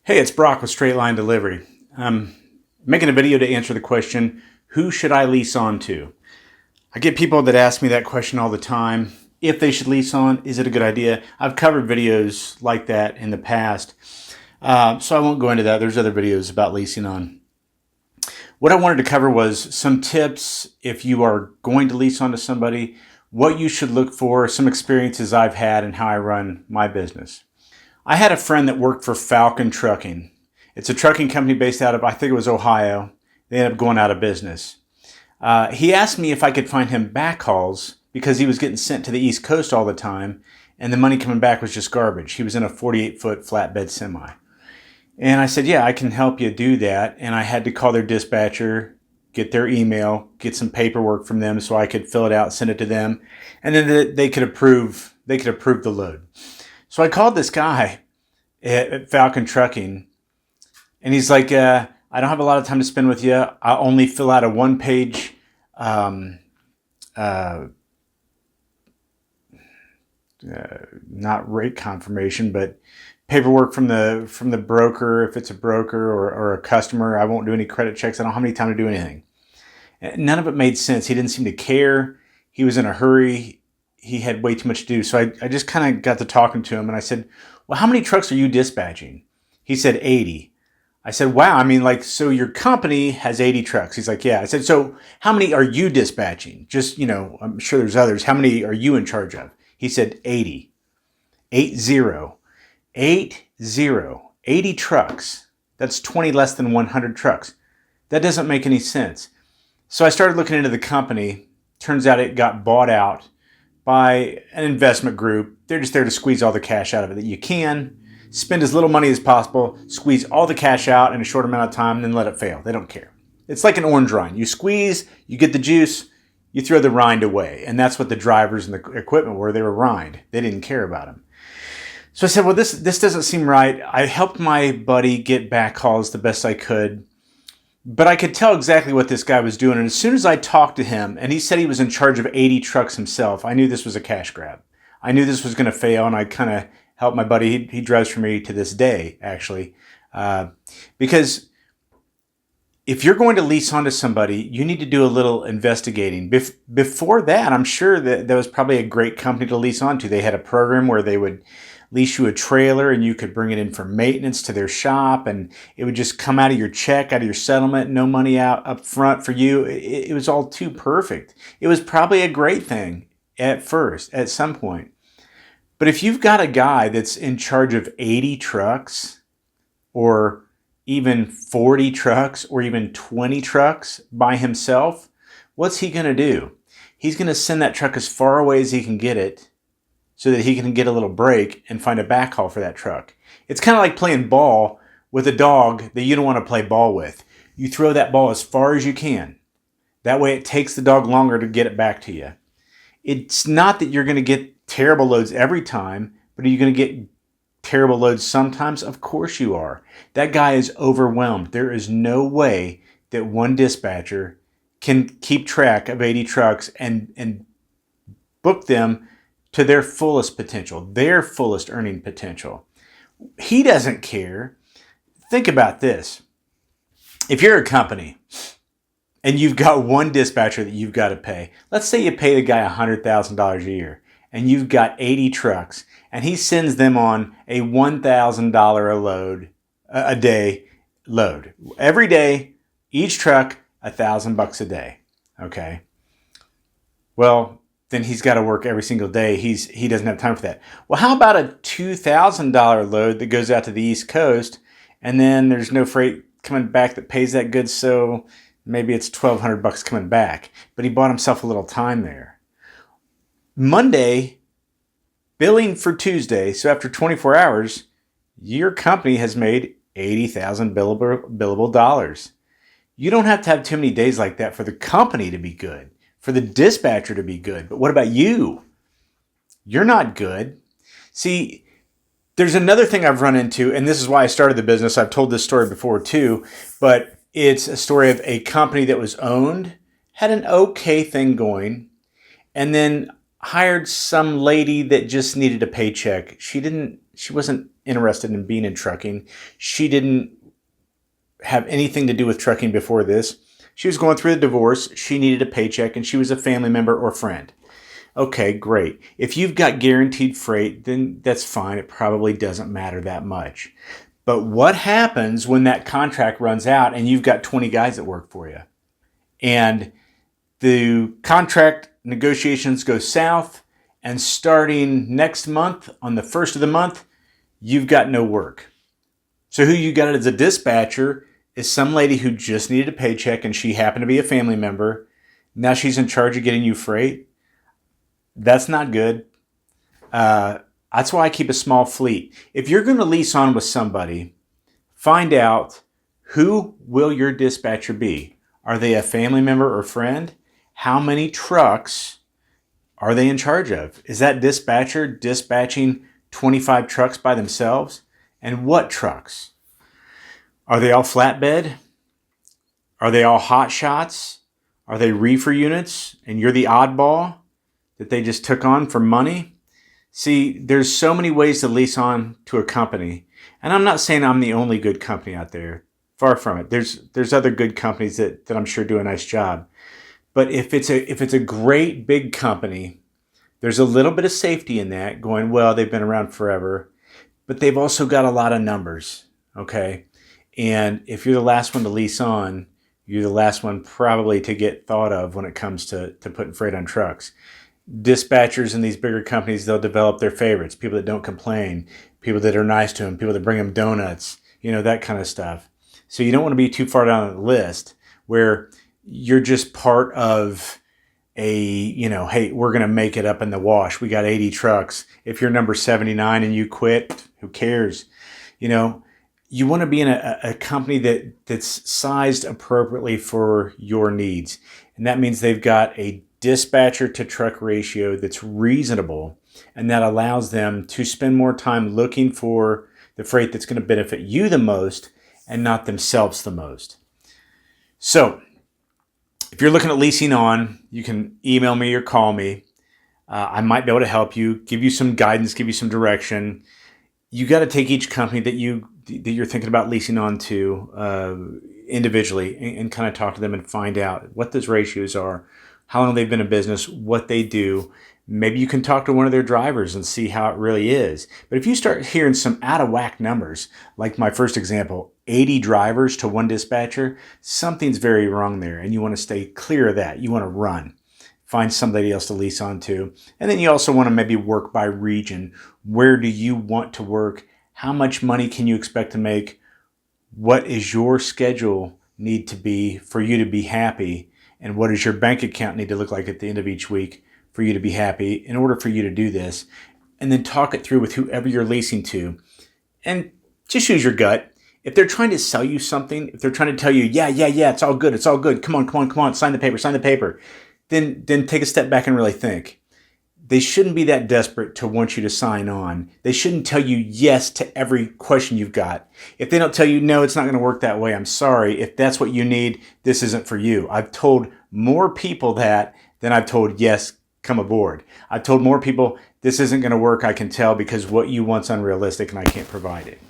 Hey, it's Brock with Straight Line Delivery. I'm making a video to answer the question, who should I lease on to? I get people that ask me that question all the time. If they should lease on, is it a good idea? I've covered videos like that in the past, so I won't go into that. There's other videos about leasing on. What I wanted to cover was some tips if you are going to lease on to somebody, what you should look for, some experiences I've had, and how I run my business. I had a friend that worked for Falcon Trucking. It's a trucking company based out of, I think it was Ohio. They ended up going out of business. He asked me if I could find him backhauls because he was getting sent to the East Coast all the time and the money coming back was just garbage. He was in a 48-foot flatbed semi. And I said, yeah, I can help you do that. And I had to call their dispatcher, get their email, get some paperwork from them so I could fill it out, send it to them. And then they could approve the load. So I called this guy at Falcon Trucking, and he's like, I don't have a lot of time to spend with you. I'll only fill out a one-page not rate confirmation, but paperwork from the broker, if it's a broker or a customer. I won't do any credit checks. I don't have any time to do anything. And none of it made sense. He didn't seem to care. He was in a hurry. He had way too much to do. So I just kind of got to talking to him and I said, well, how many trucks are you dispatching? He said 80. I said, wow, I mean, like, so your company has 80 trucks. He's like, yeah. I said, so how many are you dispatching? Just, I'm sure there's others. How many are you in charge of? He said 80. 80. 80 trucks. That's 20 less than 100 trucks. That doesn't make any sense. So I started looking into the company. Turns out it got bought out by an investment group. They're just there to squeeze all the cash out of it that you can. Spend as little money as possible, squeeze all the cash out in a short amount of time, and then let it fail. They don't care. It's like an orange rind. You squeeze, you get the juice, you throw the rind away. And that's what the drivers and the equipment were. They were rind. They didn't care about them. So I said, well, this doesn't seem right. I helped my buddy get backhauls the best I could. But I could tell exactly what this guy was doing. And as soon as I talked to him, and he said he was in charge of 80 trucks himself, I knew this was a cash grab. I knew this was going to fail, and I kind of helped my buddy. He drives for me to this day, actually. Because if you're going to lease onto somebody, you need to do a little investigating. Before that, I'm sure that was probably a great company to lease onto. They had a program where they would lease you a trailer and you could bring it in for maintenance to their shop and it would just come out of your check, out of your settlement, no money out up front for you. It was all too perfect. It was probably a great thing at first, at some point. But if you've got a guy that's in charge of 80 trucks or even 40 trucks or even 20 trucks by himself, what's he going to do? He's going to send that truck as far away as he can get it so that he can get a little break and find a backhaul for that truck. It's kind of like playing ball with a dog that you don't want to play ball with. You throw that ball as far as you can. That way it takes the dog longer to get it back to you. It's not that you're going to get terrible loads every time, but are you going to get terrible loads sometimes? Of course you are. That guy is overwhelmed. There is no way that one dispatcher can keep track of 80 trucks and book them to their fullest potential, their fullest earning potential. He doesn't care. Think about this. If you're a company and you've got one dispatcher that you've got to pay, let's say you pay the guy $100,000 a year and you've got 80 trucks and he sends them on a $1,000 a day load. Every day, each truck, $1,000 a day. Okay. Well, then he's got to work every single day. He doesn't have time for that. Well, how about a $2,000 load that goes out to the East Coast, and then there's no freight coming back that pays that good, so maybe it's $1,200 coming back. But he bought himself a little time there. Monday, billing for Tuesday, so after 24 hours, your company has made 80,000 billable dollars. You don't have to have too many days like that for the company to be good, for the dispatcher to be good. But what about you? You're not good. See, there's another thing I've run into, and this is why I started the business. I've told this story before too, but it's a story of a company that was owned, had an okay thing going, and then hired some lady that just needed a paycheck. She wasn't interested in being in trucking. She didn't have anything to do with trucking before this. She was going through the divorce. She needed a paycheck and she was a family member or friend. Okay, great. If you've got guaranteed freight, then that's fine. It probably doesn't matter that much. But what happens when that contract runs out and you've got 20 guys that work for you? And the contract negotiations go south, and starting next month, on the first of the month, you've got no work. So who you got as a dispatcher is some lady who just needed a paycheck and she happened to be a family member. Now she's in charge of getting you freight. That's not good. That's why I keep a small fleet. If you're going to lease on with somebody, find out who will your dispatcher be. Are they a family member or friend? How many trucks are they in charge of? Is that dispatcher dispatching 25 trucks by themselves? And what trucks? Are they all flatbed? Are they all hot shots? Are they reefer units and you're the oddball that they just took on for money? See, there's so many ways to lease on to a company. And I'm not saying I'm the only good company out there. Far from it. There's other good companies that I'm sure do a nice job. But if it's a great big company, there's a little bit of safety in that, going, well, they've been around forever, but they've also got a lot of numbers, okay? And if you're the last one to lease on, you're the last one probably to get thought of when it comes to putting freight on trucks. Dispatchers in these bigger companies, they'll develop their favorites, people that don't complain, people that are nice to them, people that bring them donuts, that kind of stuff. So you don't want to be too far down the list where you're just part of hey, we're going to make it up in the wash. We got 80 trucks. If you're number 79 and you quit, who cares? You want to be in a company that's sized appropriately for your needs. And that means they've got a dispatcher to truck ratio that's reasonable, and that allows them to spend more time looking for the freight that's going to benefit you the most and not themselves the most. So if you're looking at leasing on, you can email me or call me. I might be able to help you, give you some guidance, give you some direction. You got to take each company that you're thinking about leasing on to individually and kind of talk to them and find out what those ratios are, how long they've been in business, what they do. Maybe you can talk to one of their drivers and see how it really is. But if you start hearing some out of whack numbers, like my first example, 80 drivers to one dispatcher, something's very wrong there, and you want to stay clear of that. You want to run. Find somebody else to lease on to. And then you also want to maybe work by region. Where do you want to work? How much money can you expect to make? What is your schedule need to be for you to be happy? And what does your bank account need to look like at the end of each week for you to be happy in order for you to do this? And then talk it through with whoever you're leasing to. And just use your gut. If they're trying to sell you something, if they're trying to tell you, yeah, it's all good. Come on, sign the paper. Then take a step back and really think. They shouldn't be that desperate to want you to sign on. They shouldn't tell you yes to every question you've got. If they don't tell you, no, it's not going to work that way, I'm sorry. If that's what you need, this isn't for you. I've told more people that than I've told, yes, come aboard. I've told more people, this isn't going to work, I can tell, because what you want's unrealistic and I can't provide it.